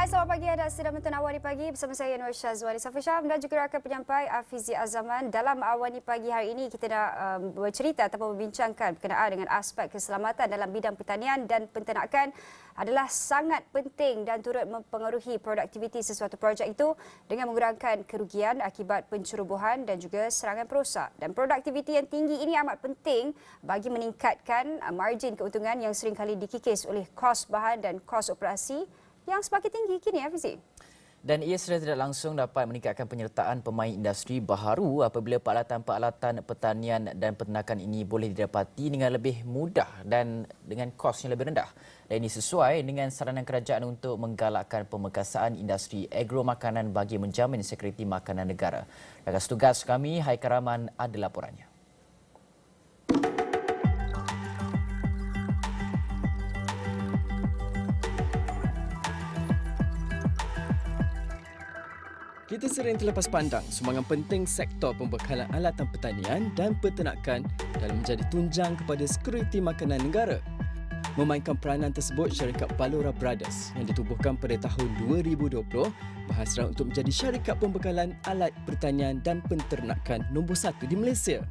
Hai, selamat pagi anda sedang menonton Awani Pagi bersama saya Nur Syazwani Safisham dan juga rakan penyampai Afizi Azaman. Dalam Awani Pagi hari ini kita nak bercerita ataupun membincangkan berkenaan dengan aspek keselamatan dalam bidang pertanian dan penternakan adalah sangat penting dan turut mempengaruhi produktiviti sesuatu projek itu dengan mengurangkan kerugian akibat pencerobohan dan juga serangan perosak. Dan produktiviti yang tinggi ini amat penting bagi meningkatkan margin keuntungan yang sering kali dikikis oleh kos bahan dan kos operasi yang semakin tinggi kini, Fizi. Dan ia secara tidak langsung dapat meningkatkan penyertaan pemain industri baharu apabila peralatan-peralatan pertanian dan peternakan ini boleh didapati dengan lebih mudah dan dengan kos yang lebih rendah. Dan ini sesuai dengan saranan kerajaan untuk menggalakkan pemekasaan industri agro-makanan bagi menjamin sekuriti makanan negara. Rakan tugas kami, Haikal Rahman, ada laporannya. Kita sering terlepas pandang sumbangan penting sektor pembekalan alatan pertanian dan peternakan dalam menjadi tunjang kepada sekuriti makanan negara. Memainkan peranan tersebut, syarikat Balora Brothers yang ditubuhkan pada tahun 2020 berhasrat untuk menjadi syarikat pembekalan alat pertanian dan penternakan nombor 1 di Malaysia.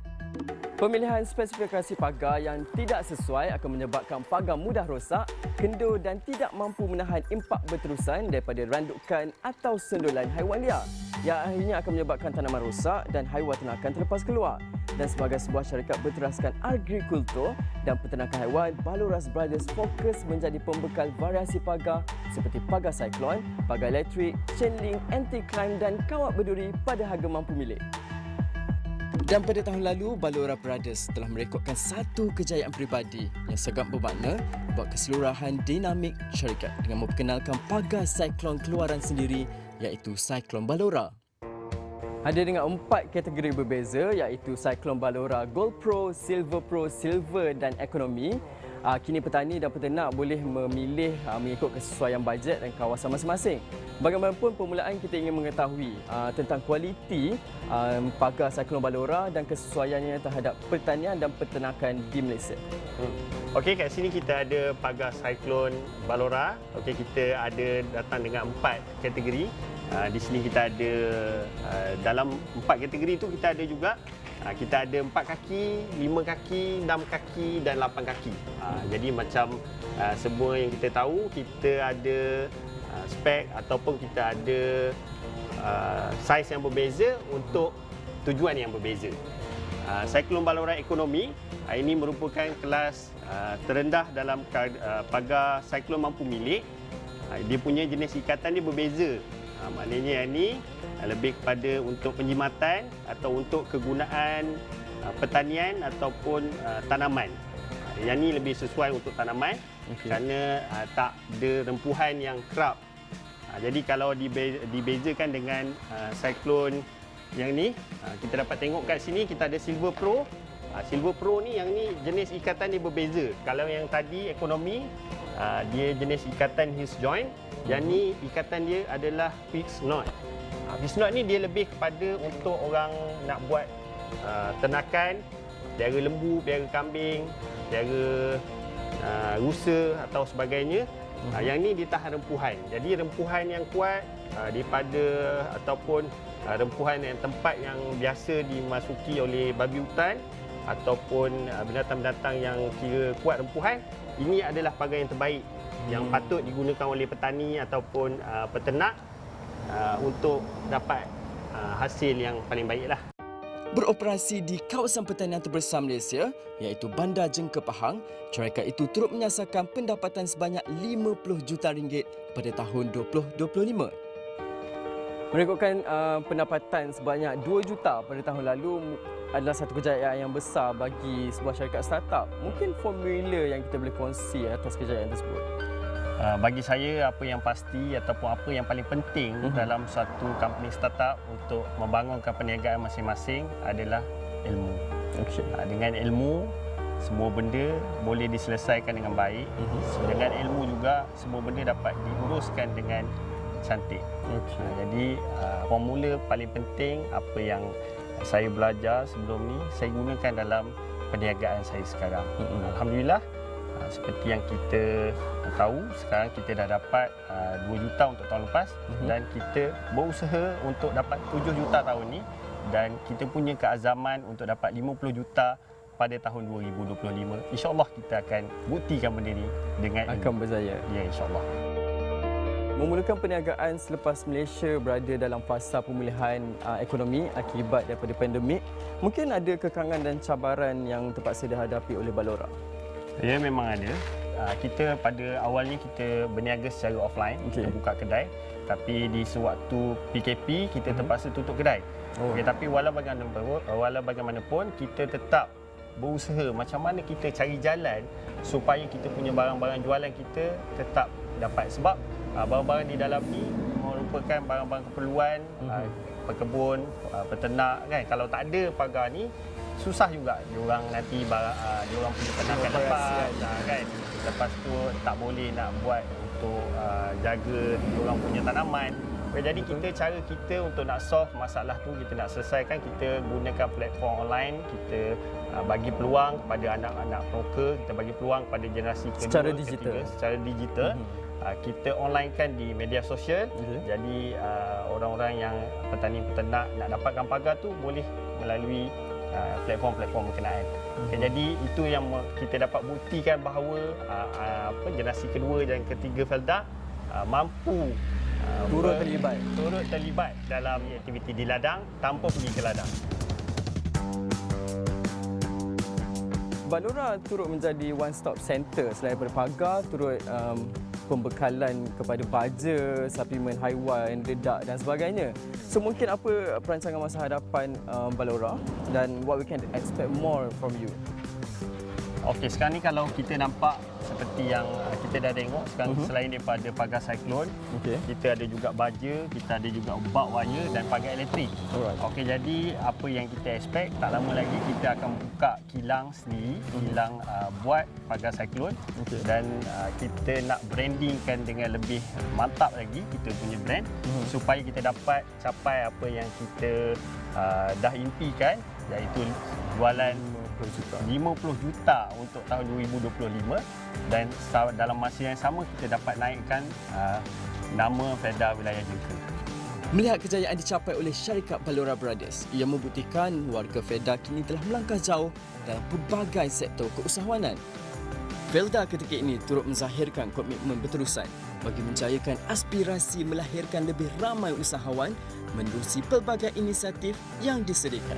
Pemilihan spesifikasi pagar yang tidak sesuai akan menyebabkan pagar mudah rosak, kendur dan tidak mampu menahan impak berterusan daripada randukan atau sendulan haiwan liar yang akhirnya akan menyebabkan tanaman rosak dan haiwan ternakan terlepas keluar. Dan sebagai sebuah syarikat berteraskan agrikultur dan peternakan haiwan, Balora Brothers fokus menjadi pembekal variasi pagar seperti pagar cyclone, pagar elektrik, chain link, anti-climb dan kawat berduri pada harga mampu milik. Dan pada tahun lalu, Balora Brothers telah merekodkan satu kejayaan peribadi yang sangat bermakna buat keseluruhan dinamik syarikat dengan memperkenalkan pagar Cyclone keluaran sendiri iaitu Cyclone Balora. Ada dengan 4 kategori berbeza iaitu Cyclone Balora Gold Pro, Silver Pro, Silver dan Ekonomi. Kini petani dan peternak boleh memilih mengikut kesesuaian bajet dan kawasan masing-masing. Bagaimanapun permulaan kita ingin mengetahui tentang kualiti pagar Cyclone Balora dan kesesuaiannya terhadap pertanian dan peternakan di Malaysia. Okey, kat sini kita ada pagar Cyclone Balora. Okey, kita ada datang dengan 4 kategori. Di sini kita ada dalam 4 kategori itu kita ada juga kita ada 4 kaki, 5 kaki, 6 kaki dan 8 kaki. Jadi macam semua yang kita tahu, kita ada spek ataupun kita ada saiz yang berbeza untuk tujuan yang berbeza. Cyclone Balora Ekonomi ini merupakan kelas terendah dalam pagar Cyclone mampu milik. Dia punya jenis ikatan dia berbeza. Maknanya ini lebih kepada untuk penjimatan atau untuk kegunaan pertanian ataupun tanaman. Yang ini lebih sesuai untuk tanaman kerana tak ada rempuhan yang kerap. Jadi kalau dibezakan dengan Cyclone yang ni, kita dapat tengok kat sini kita ada Silver Pro. Silver Pro ni yang ni jenis ikatan dia berbeza. Kalau yang tadi Ekonomi, dia jenis ikatan hingge joint. Yang ni ikatan dia adalah fixed knot. Fixed knot ni dia lebih kepada untuk orang nak buat ternakan, piara lembu, piara kambing, piara rusa atau sebagainya. Yang ni dia tahan rempuhan. Jadi rempuhan yang kuat daripada ataupun rempuhan yang tempat yang biasa dimasuki oleh babi hutan ataupun binatang-binatang yang kira kuat rempuhan, ini adalah pagar yang terbaik yang patut digunakan oleh petani ataupun peternak untuk dapat hasil yang paling baiklah. Beroperasi di kawasan pertanian terbesar Malaysia iaitu Bandar Jengke Pahang, syarikat itu turut menyasarkan pendapatan sebanyak RM50 juta pada tahun 2025. Merekodkan pendapatan sebanyak 2 juta pada tahun lalu adalah satu kejayaan yang besar bagi sebuah syarikat startup. Mungkin formula yang kita boleh kongsi atas kejayaan tersebut. Bagi saya, apa yang pasti ataupun apa yang paling penting dalam satu company startup untuk membangunkan perniagaan masing-masing adalah ilmu. Dengan ilmu, semua benda boleh diselesaikan dengan baik. Dengan ilmu juga, semua benda dapat diuruskan dengan cantik. Jadi, formula paling penting apa yang saya belajar sebelum ni, saya gunakan dalam perniagaan saya sekarang. Alhamdulillah, Seperti yang kita tahu, sekarang kita dah dapat 2 juta untuk tahun lepas dan kita berusaha untuk dapat 7 juta tahun ni, dan kita punya keazaman untuk dapat 50 juta pada tahun 2025. InsyaAllah kita akan buktikan benda ni dengan Akan berjaya. Ya, insyaAllah. Memulakan perniagaan selepas Malaysia berada dalam fasa pemulihan ekonomi akibat daripada pandemik, mungkin ada kekangan dan cabaran yang terpaksa dihadapi oleh Balora. Ya, memang ada. Kita pada awalnya kita berniaga secara offline, kita buka kedai, tapi di sewaktu PKP kita terpaksa tutup kedai. Tapi walau bagaimanapun kita tetap berusaha macam mana kita cari jalan supaya kita punya barang-barang jualan kita tetap dapat, sebab barang-barang di dalam ni merupakan barang-barang keperluan pekebun, peternak kan. Kalau tak ada pagar ni susah juga diorang nanti diorang punya peternakan lepas kan. Lepas tu tak boleh nak buat untuk jaga diorang punya tanaman. Jadi cara kita untuk nak solve masalah tu, kita nak selesaikan, kita gunakan platform online, kita bagi peluang kepada anak-anak broker, kita bagi peluang kepada generasi kedua, secara digital. Ketiga, secara digital. Kita onlinekan di media sosial. Jadi orang-orang yang petani-peternak nak dapatkan pagar tu boleh melalui platform-platform berkenaan. Jadi itu yang kita dapat buktikan bahawa generasi kedua dan ketiga Felda mampu turut terlibat dalam aktiviti di ladang tanpa pergi ke ladang. Balora turut menjadi one-stop center selain daripada pagar, turut pembekalan kepada baja, suplemen haiwan, dedak dan sebagainya. So mungkin apa perancangan masa hadapan Balora dan what we can expect more from you? Okey, sekarang ni kalau kita nampak seperti yang kita dah tengok sekarang, selain daripada pagar siklon, kita ada juga baja, kita ada juga bak wire dan pagar elektrik. Okey, jadi apa yang kita expect, tak lama lagi kita akan buka kilang sendiri, kilang buat pagar siklon, dan kita nak brandingkan dengan lebih mantap lagi kita punya brand supaya kita dapat capai apa yang kita dah impikan, iaitu jualan 50 juta untuk tahun 2025, dan dalam masa yang sama kita dapat naikkan nama Felda Wilayah Jelka. Melihat kejayaan dicapai oleh syarikat Balora Brothers, ia membuktikan warga Felda kini telah melangkah jauh dalam pelbagai sektor keusahawanan. Felda ketika ini turut menzahirkan komitmen berterusan bagi menjayakan aspirasi melahirkan lebih ramai usahawan menerusi pelbagai inisiatif yang disediakan.